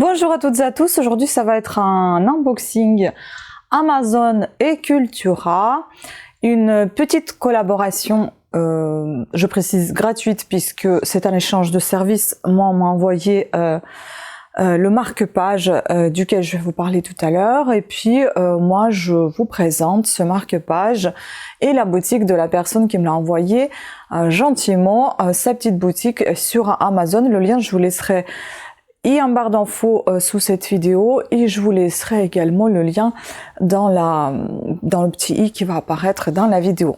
Bonjour à toutes et à tous, aujourd'hui ça va être un unboxing Amazon et Cultura, une petite collaboration, je précise gratuite puisque c'est un échange de services. Moi on m'a envoyé le marque-page duquel je vais vous parler tout à l'heure, et puis moi je vous présente ce marque-page et la boutique de la personne qui me l'a envoyé gentiment, sa petite boutique sur Amazon. Le lien je vous laisserai en barre d'infos sous cette vidéo, et je vous laisserai également le lien dans le petit i qui va apparaître dans la vidéo.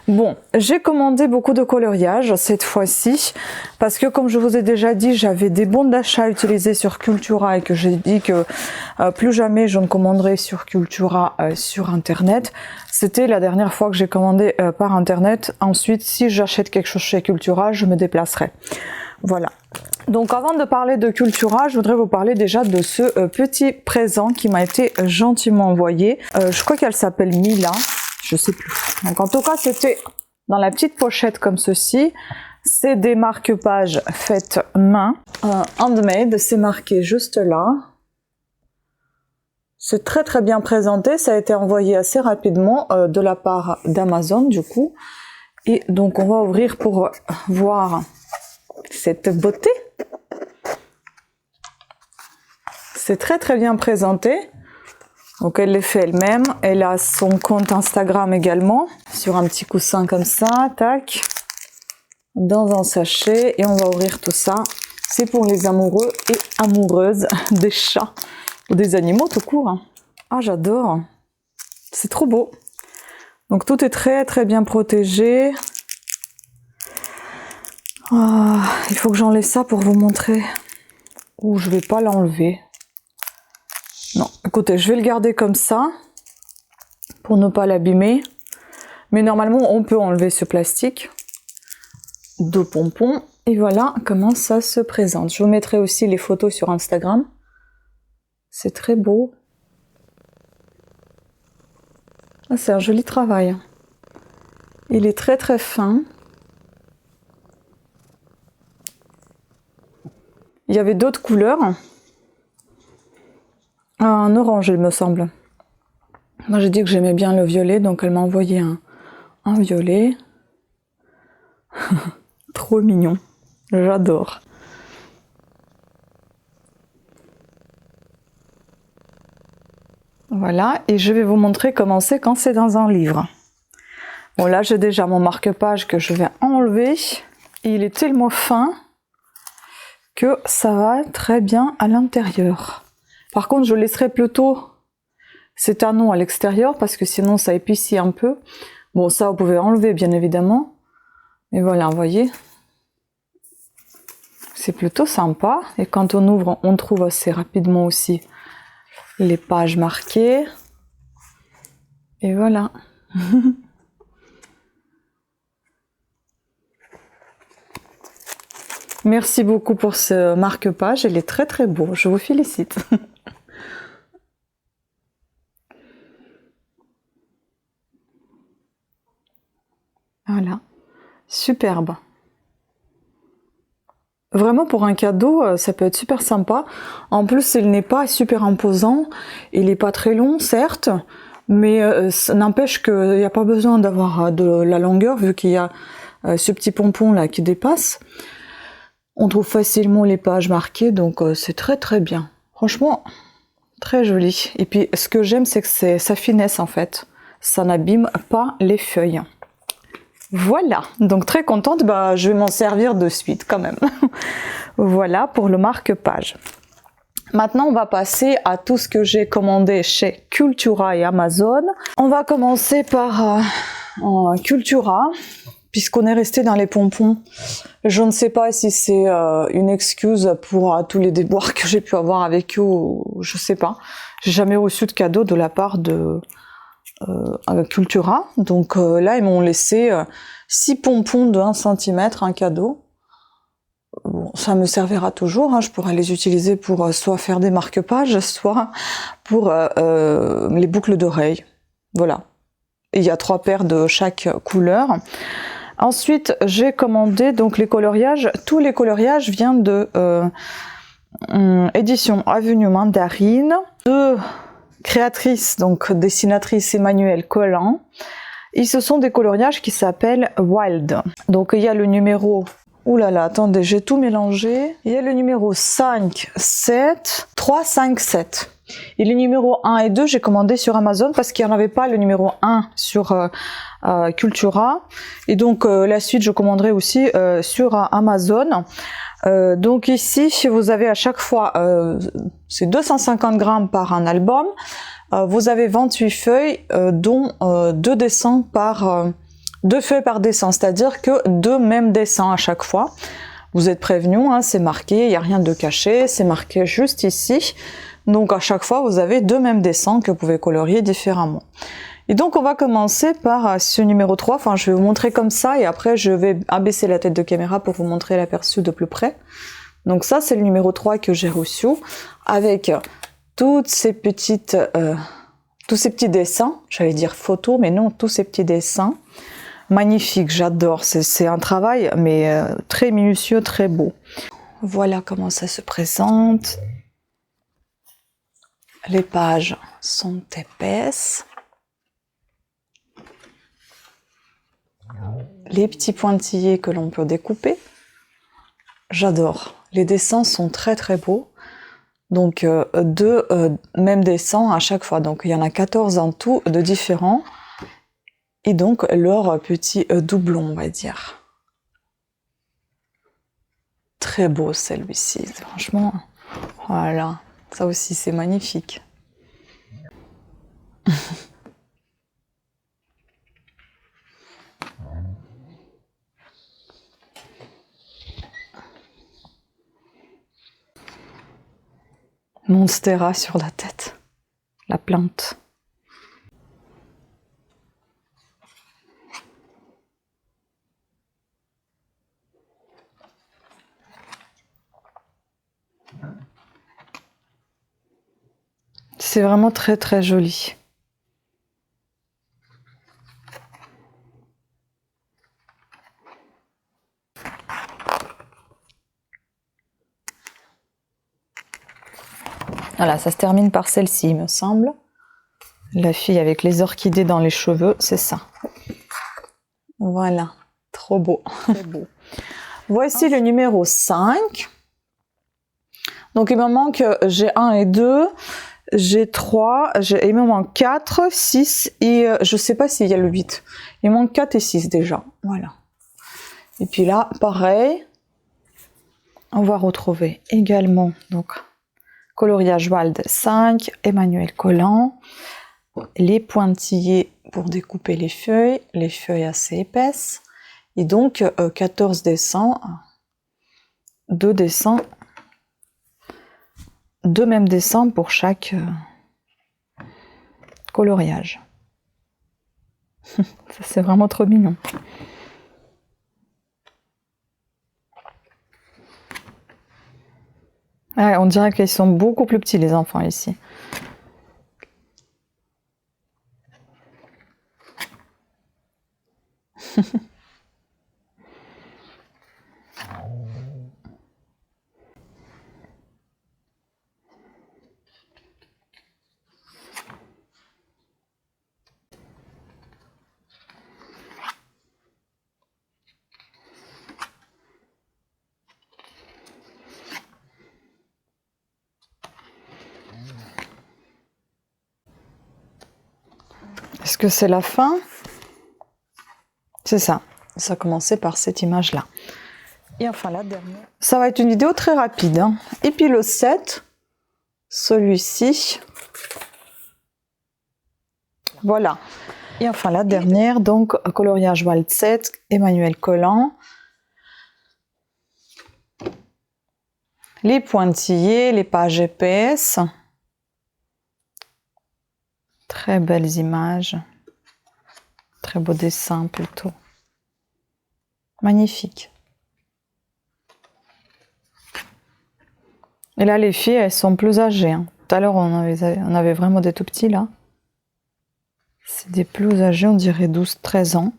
Bon, j'ai commandé beaucoup de coloriage cette fois-ci parce que, comme je vous ai déjà dit, j'avais des bons d'achat utilisés sur Cultura et que j'ai dit que plus jamais je ne commanderai sur Cultura sur internet. C'était la dernière fois que j'ai commandé par internet. Ensuite, si j'achète quelque chose chez Cultura, je me déplacerai. Voilà. Donc avant de parler de Cultura, je voudrais vous parler déjà de ce petit présent qui m'a été gentiment envoyé. Je crois qu'elle s'appelle Mila, je sais plus. Donc en tout cas, c'était dans la petite pochette comme ceci. C'est des marque-pages faites main, handmade, c'est marqué juste là. C'est très très bien présenté, ça a été envoyé assez rapidement de la part d'Amazon du coup. Et donc on va ouvrir pour voir cette beauté. C'est très très bien présenté. Donc elle les fait elle-même. Elle a son compte Instagram également, sur un petit coussin comme ça, tac, dans un sachet, et on va ouvrir tout ça. C'est pour les amoureux et amoureuses des chats ou des animaux tout court. Ah, j'adore. C'est trop beau. Donc tout est très très bien protégé. Oh, il faut que j'enlève ça pour vous montrer. Ou je vais pas l'enlever. Non, écoutez, je vais le garder comme ça pour ne pas l'abîmer. Mais normalement, on peut enlever ce plastique. Deux pompons. Et voilà comment ça se présente. Je vous mettrai aussi les photos sur Instagram. C'est très beau. Ah, c'est un joli travail. Il est très très fin. Il y avait d'autres couleurs. Un orange, il me semble. Moi, j'ai dit que j'aimais bien le violet, donc elle m'a envoyé un violet. Trop mignon. J'adore. Voilà, et je vais vous montrer comment c'est quand c'est dans un livre. Bon, là, j'ai déjà mon marque-page que je vais enlever. Il est tellement fin que ça va très bien à l'intérieur. Par contre, je laisserai plutôt cet anneau à l'extérieur parce que sinon ça épaissit un peu. Bon, ça vous pouvez enlever bien évidemment. Et voilà, vous voyez. C'est plutôt sympa. Et quand on ouvre, on trouve assez rapidement aussi les pages marquées. Et voilà. Merci beaucoup pour ce marque-page, il est très très beau, je vous félicite. Voilà, superbe. Vraiment pour un cadeau, ça peut être super sympa. En plus, il n'est pas super imposant, il n'est pas très long, certes, mais ça n'empêche qu'il n'y a pas besoin d'avoir de la longueur, vu qu'il y a ce petit pompon là qui dépasse. On trouve facilement les pages marquées, donc c'est très très bien. Franchement, très joli. Et puis ce que j'aime, c'est que c'est sa finesse en fait. Ça n'abîme pas les feuilles. Voilà, donc très contente, je vais m'en servir de suite quand même. Voilà pour le marque-page. Maintenant, on va passer à tout ce que j'ai commandé chez Cultura et Amazon. On va commencer par Cultura, puisqu'on est resté dans les pompons. Je ne sais pas si c'est une excuse pour tous les déboires que j'ai pu avoir avec eux, ou je sais pas. J'ai jamais reçu de cadeau de la part de Cultura. Donc là, ils m'ont laissé 6 pompons de 1 cm, un cadeau. Bon, ça me servira toujours, hein. Je pourrais les utiliser pour soit faire des marque-pages, soit pour les boucles d'oreilles. Voilà. Et il y a 3 paires de chaque couleur. Ensuite, j'ai commandé donc les coloriages. Tous les coloriages viennent de édition Avenue Mandarine, de créatrice, donc dessinatrice Emmanuelle Collin. Et ce sont des coloriages qui s'appellent Wild. Donc il y a le numéro... Ouh là là, attendez, j'ai tout mélangé. Il y a le numéro 5, 7, 3, 5, 7. Et les numéros 1 et 2, j'ai commandé sur Amazon parce qu'il n'y en avait pas le numéro 1 sur Cultura. Et donc la suite, je commanderai aussi sur Amazon. Donc ici, vous avez à chaque fois, c'est 250 grammes par un album. Vous avez 28 feuilles, dont 2 dessins par... 2 feuilles par dessin, c'est-à-dire que 2 mêmes dessins à chaque fois. Vous êtes prévenus, hein, c'est marqué, il n'y a rien de caché, c'est marqué juste ici. Donc à chaque fois, vous avez 2 mêmes dessins que vous pouvez colorier différemment. Et donc on va commencer par ce numéro 3, enfin je vais vous montrer comme ça et après je vais abaisser la tête de caméra pour vous montrer l'aperçu de plus près. Donc ça c'est le numéro 3 que j'ai reçu avec toutes ces petites, tous ces petits dessins, j'allais dire photos, mais non, tous ces petits dessins. Magnifique, j'adore, c'est un travail mais très minutieux, très beau. Voilà comment ça se présente. Les pages sont épaisses. Les petits pointillés que l'on peut découper. J'adore. Les dessins sont très très beaux. Donc 2 mêmes dessins à chaque fois. Donc il y en a 14 en tout de différents. Et donc leur petit doublon, on va dire. Très beau celui-ci, franchement. Voilà, ça aussi c'est magnifique. Monstera sur la tête, la plante. C'est vraiment très très joli. Voilà, ça se termine par celle-ci, il me semble. La fille avec les orchidées dans les cheveux, c'est ça. Voilà, trop beau. Très beau. Voici le numéro 5. Donc il me manque, j'ai 1 et 2, j'ai 3, il me manque 4, 6 et je sais pas s'il y a le 8. Il me manque 4 et 6 déjà, voilà. Et puis là, pareil, on va retrouver également donc coloriage Wild 5, Emmanuelle Collin, les pointillés pour découper les feuilles assez épaisses, et donc 14 dessins, 2 dessins, 2 mêmes dessins pour chaque coloriage. Ça c'est vraiment trop mignon. Ouais, on dirait qu'ils sont beaucoup plus petits les enfants ici. Est-ce que c'est la fin? C'est ça. Ça a commencé par cette image-là. Et enfin la dernière. Ça va être une vidéo très rapide. Hein. Et puis le 7, celui-ci. Voilà. Et enfin la dernière, donc coloriage Wild 7, Emmanuelle Collin. Les pointillés, les pages épaisses. Très belles images. Très beau dessin plutôt. Magnifique. Et là, les filles, elles sont plus âgées. Hein. Tout à l'heure, on avait vraiment des tout petits, là. C'est des plus âgés, on dirait 12-13 ans.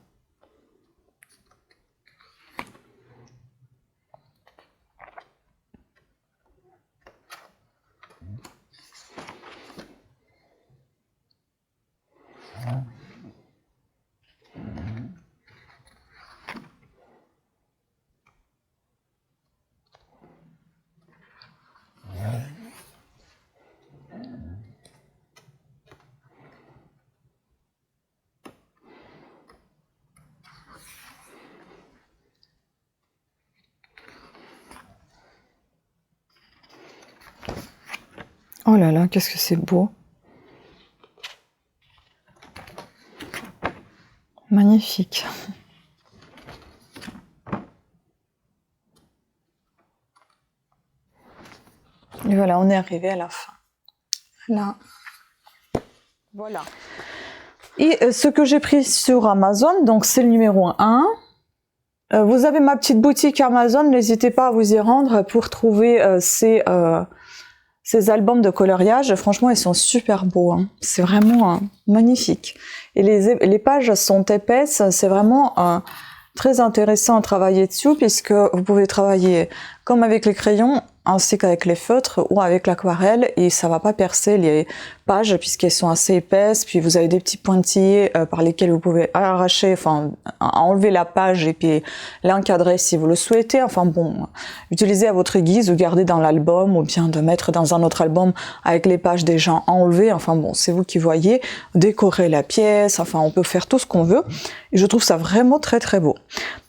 Oh là là, qu'est-ce que c'est beau. Magnifique. Et voilà, on est arrivé à la fin. Là. Voilà. Et ce que j'ai pris sur Amazon, donc c'est le numéro 1. Vous avez ma petite boutique Amazon, n'hésitez pas à vous y rendre pour trouver ces albums de coloriage. Franchement, ils sont super beaux. Hein. C'est vraiment magnifique. Et les pages sont épaisses, c'est vraiment très intéressant à travailler dessus puisque vous pouvez travailler comme avec les crayons ainsi qu'avec les feutres ou avec l'aquarelle et ça va pas percer les pages puisqu'elles sont assez épaisses. Puis vous avez des petits pointillés par lesquels vous pouvez arracher, enfin enlever la page et puis l'encadrer si vous le souhaitez. Enfin bon, utilisez à votre guise ou garder dans l'album ou bien de mettre dans un autre album avec les pages déjà enlevées. Enfin bon, c'est vous qui voyez. Décorer la pièce, enfin on peut faire tout ce qu'on veut. Et je trouve ça vraiment très très beau.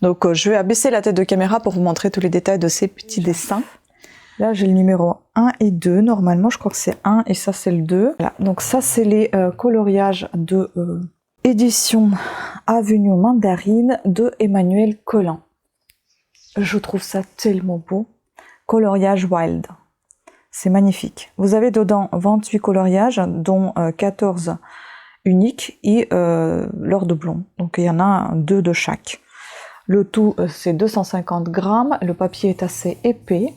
Donc je vais abaisser la tête de caméra pour vous montrer tous les détails de ces petits dessins. Là, j'ai le numéro 1 et 2. Normalement, je crois que c'est 1 et ça, c'est le 2. Voilà. Donc ça, c'est les coloriages de édition Avenue Mandarine de Emmanuel Collin. Je trouve ça tellement beau. Coloriage Wild. C'est magnifique. Vous avez dedans 28 coloriages, dont 14 uniques et leurs doublons. Donc il y en a 2 de chaque. Le tout, c'est 250 grammes. Le papier est assez épais.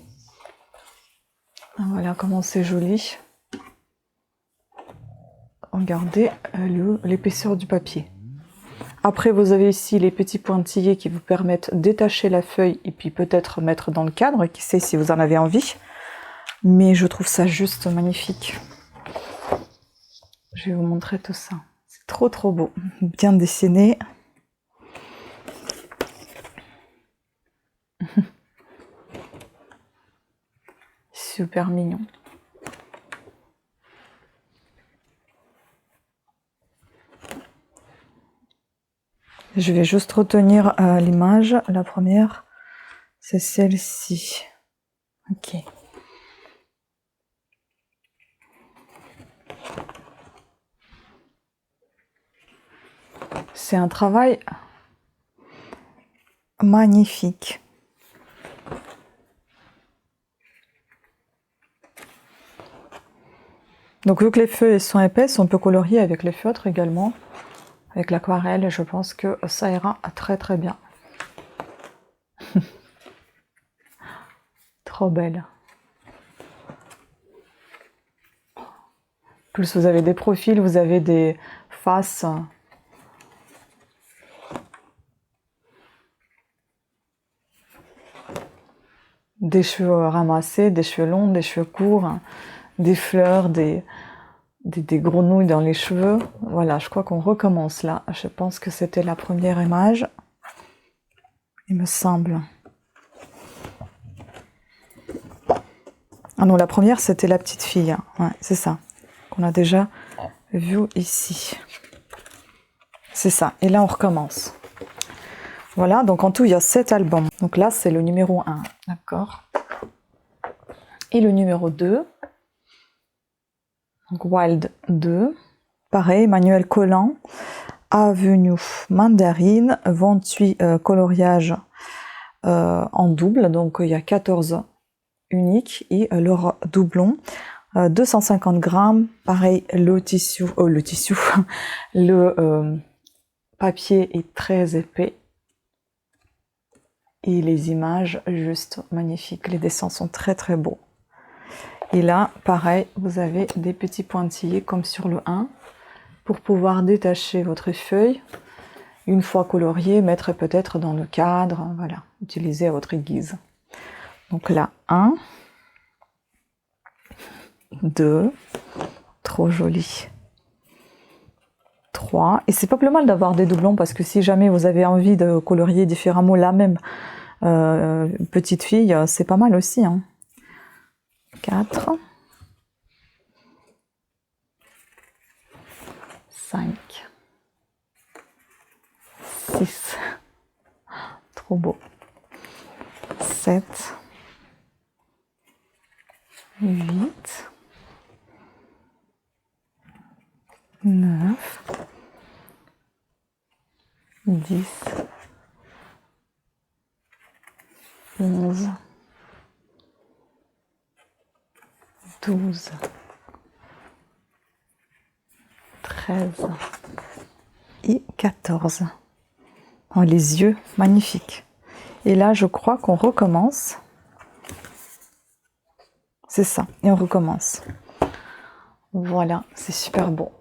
Voilà comment c'est joli. Regardez l'épaisseur du papier. Après, vous avez ici les petits pointillés qui vous permettent de détacher la feuille et puis peut-être mettre dans le cadre, qui sait si vous en avez envie. Mais je trouve ça juste magnifique. Je vais vous montrer tout ça. C'est trop trop beau. Bien dessiné. Super mignon. Je vais juste retenir l'image. La première, c'est celle-ci. Ok. C'est un travail magnifique. Donc vu que les feuilles sont épaisses, on peut colorier avec les feutres également, avec l'aquarelle, et je pense que ça ira très très bien. Trop belle. Plus vous avez des profils, vous avez des faces. Des cheveux ramassés, des cheveux longs, des cheveux courts, des fleurs, des grenouilles dans les cheveux. Voilà, je crois qu'on recommence là. Je pense que c'était la première image. Il me semble. Ah non, la première, c'était la petite fille. Ouais, c'est ça. Qu'on a déjà vu ici. C'est ça. Et là, on recommence. Voilà, donc en tout, il y a 7 albums. Donc là, c'est le numéro 1. D'accord. Et le numéro 2. Donc Wild 2. Pareil, Emmanuel Collin. Avenue Mandarine. 28 coloriages en double. Donc il y a 14 uniques et leur doublon. 250 grammes. Pareil, le tissu. Le papier est très épais. Et les images, juste magnifiques. Les dessins sont très très beaux. Et là, pareil, vous avez des petits pointillés comme sur le 1 pour pouvoir détacher votre feuille. Une fois coloriée, mettre peut-être dans le cadre. Voilà, utiliser à votre guise. Donc là, 1, 2, trop joli. 3. Et c'est pas plus mal d'avoir des doublons parce que si jamais vous avez envie de colorier différemment la même petite fille, c'est pas mal aussi. Hein. 4. 5. 6. Trop beau. 7. 8. 9, 10, 11, 12, 13 et 14. Oh, les yeux, magnifiques. Et là, je crois qu'on recommence. C'est ça, et on recommence. Voilà, c'est super beau.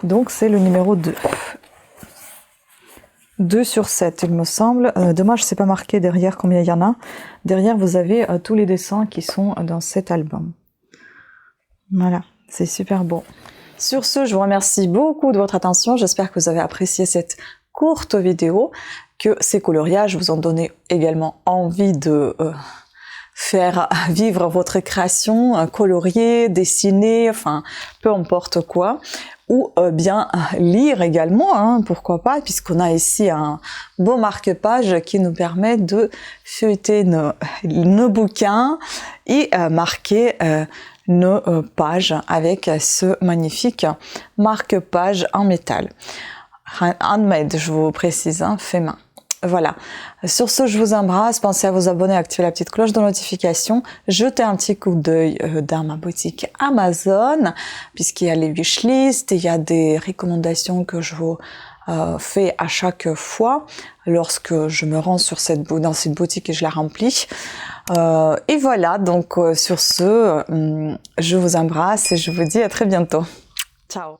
Donc, c'est le numéro 2. 2 sur 7, il me semble. Dommage, c'est pas marqué derrière combien il y en a. Derrière, vous avez tous les dessins qui sont dans cet album. Voilà, c'est super beau. Sur ce, je vous remercie beaucoup de votre attention. J'espère que vous avez apprécié cette courte vidéo, que ces coloriages vous ont donné également envie de faire vivre votre création, colorier, dessiner, enfin, peu importe quoi. Ou bien lire également, hein, pourquoi pas, puisqu'on a ici un beau marque-page qui nous permet de feuilleter nos bouquins et marquer nos pages avec ce magnifique marque-page en métal. Handmade, je vous précise, hein, fait main. Voilà. Sur ce, je vous embrasse. Pensez à vous abonner, à activer la petite cloche de notification. Jetez un petit coup d'œil dans ma boutique Amazon, puisqu'il y a les wishlists, il y a des recommandations que je vous fais à chaque fois lorsque je me rends sur dans cette boutique et je la remplis. Et voilà, donc sur ce, je vous embrasse et je vous dis à très bientôt. Ciao!